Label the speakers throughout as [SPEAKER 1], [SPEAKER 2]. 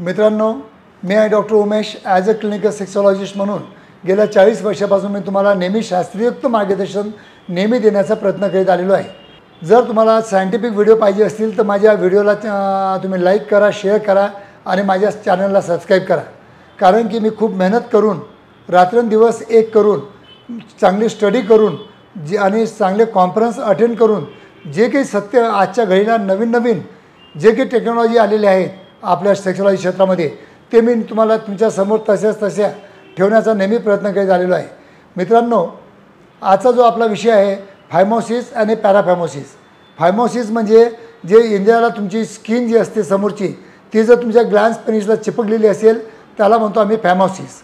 [SPEAKER 1] मित्रांनो, मी आहे doctor Umesh. As a clinical sexologist म्हणून गेल्या 40 वर्षापासून मी तुम्हाला नेहमी शास्त्रीययुक्त मार्गदर्शन नेहमी देण्याचा प्रयत्न करीत आलेलो आहे. जर तुम्हाला सायंटिफिक व्हिडिओ पाहिजे असतील तर माझ्या व्हिडिओला तुम्ही लाईक करा, शेअर करा आणि माझ्या चॅनलला सबस्क्राईब करा. कारण की मी खूप मेहनत करून रात्रंदिवस एक करून चांगली स्टडी करून आणि चांगले कॉन्फरन्स अटेंड करून जे काही सत्य आजच्या घडीला नवीन जे काही टेक्नॉलॉजी आलेले आहेत आपल्या सेक्सॉलॉजी क्षेत्रामध्ये ते मी तुम्हाला तुमच्यासमोर तशा ठेवण्याचा नेहमी प्रयत्न करीत आलेलो आहे. मित्रांनो, आजचा जो आपला विषय आहे फायमोसिस आणि पॅराफायमोसिस. फायमोसिस म्हणजे जे इंद्रियाला तुमची स्किन जी असते समोरची ती जर तुमच्या ग्लॅन्स पेनिसला चिपकलेली असेल त्याला म्हणतो आम्ही फॅमोसिस.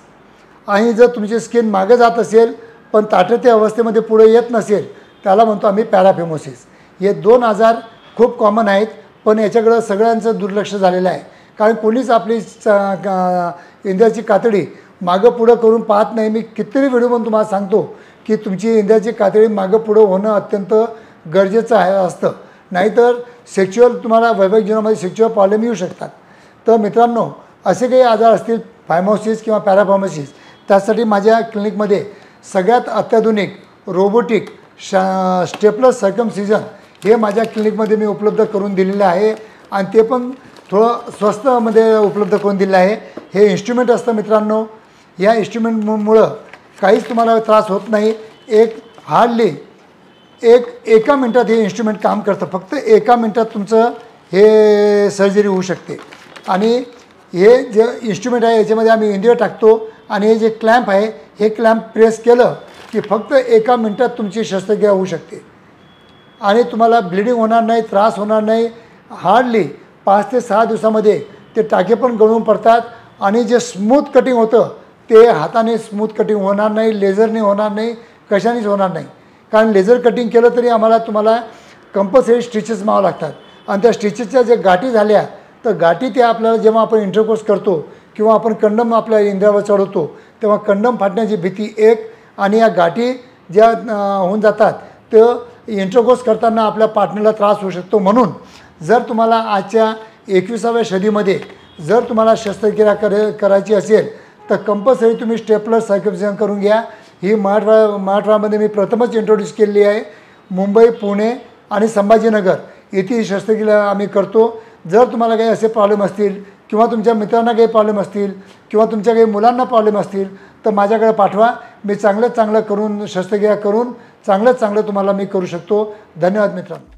[SPEAKER 1] आणि जर तुमची स्किन मागे जात असेल पण ताठते अवस्थेमध्ये पुढे येत नसेल त्याला म्हणतो आम्ही पॅराफायमोसिस. हे दोन आजार खूप कॉमन आहेत पण याच्याकडं सगळ्यांचं दुर्लक्ष झालेलं आहे. कारण कोणीच आपली इंद्रियाची कातडी मागं पुढं करून पाहत नाही. मी कितीतरी व्हिडिओमध्ये तुम्हाला सांगतो की तुमची इंद्रियाची कातडी मागं पुढं होणं अत्यंत गरजेचं असतं. नाहीतर तुम्हाला वैवाहिक जीवनामध्ये सेक्च्युअल प्रॉब्लेम येऊ शकतात. तर मित्रांनो, असे काही आजार असतील फायमोसिस किंवा पॅराफायमोसिस त्यासाठी माझ्या क्लिनिकमध्ये सगळ्यात अत्याधुनिक रोबोटिक स्टेपलर सर्कमसिजन हे माझ्या क्लिनिकमध्ये मी उपलब्ध करून दिलेलं आहे आणि ते पण थोडं स्वस्तमध्ये उपलब्ध करून दिलेलं आहे. हे इन्स्ट्रुमेंट असतं मित्रांनो. या इन्स्ट्रुमेंटमुळं काहीच तुम्हाला त्रास होत नाही. हार्डली एका मिनटात हे इन्स्ट्रुमेंट काम करतं. फक्त एका मिनटात तुमचं हे सर्जरी होऊ शकते. आणि हे जे इन्स्ट्रुमेंट आहे याच्यामध्ये आम्ही इंद्रिय टाकतो आणि हे जे क्लॅम्प आहे हे क्लॅम्प प्रेस केलं की फक्त एका मिनटात तुमची शस्त्रक्रिया होऊ शकते आणि तुम्हाला ब्लिडिंग होणार नाही, त्रास होणार नाही. हार्डली 5 ते 6 दिवसामध्ये ते टाके पण गळून पडतात आणि जे स्मूथ कटिंग होतं ते हाताने स्मूथ कटिंग होणार नाही, लेझरने होणार नाही, कशानेच होणार नाही. कारण लेझर कटिंग केलं तरी तुम्हाला कंपल्सरी स्टिचेस मारावं लागतात आणि त्या स्टिचेसच्या ज्या गाठी झाल्या तर गाठी त्या आपल्याला जेव्हा आपण इंटरकोर्स करतो किंवा आपण कंडम आपल्या इंद्रियावर चढवतो तेव्हा कंडम फाटण्याची भीती एक आणि या गाठी ज्या होऊन जातात तर इंटरकोर्स करताना आपल्या पार्टनरला त्रास होऊ शकतो. म्हणून जर तुम्हाला आजच्या 21व्या सदीमध्ये जर तुम्हाला शस्त्रक्रिया करायची असेल तर कंपल्सरी तुम्ही स्टेपलर सर्कमसिजन करून घ्या. ही मराठवाड्यामध्ये मी प्रथमच इंट्रोड्यूस केलेली आहे. मुंबई, पुणे आणि संभाजीनगर येथे ही शस्त्रक्रिया आम्ही करतो. जर तुम्हाला काही असे प्रॉब्लेम असतील किंवा तुमच्या मित्रांना काही प्रॉब्लेम असतील किंवा तुमच्या काही मुलांना प्रॉब्लेम असतील तर माझ्याकडे पाठवा. मी चांगलं करून शस्त्रक्रिया करून चांगलं तुम्हाला मी करू शकतो. धन्यवाद मित्रांनो.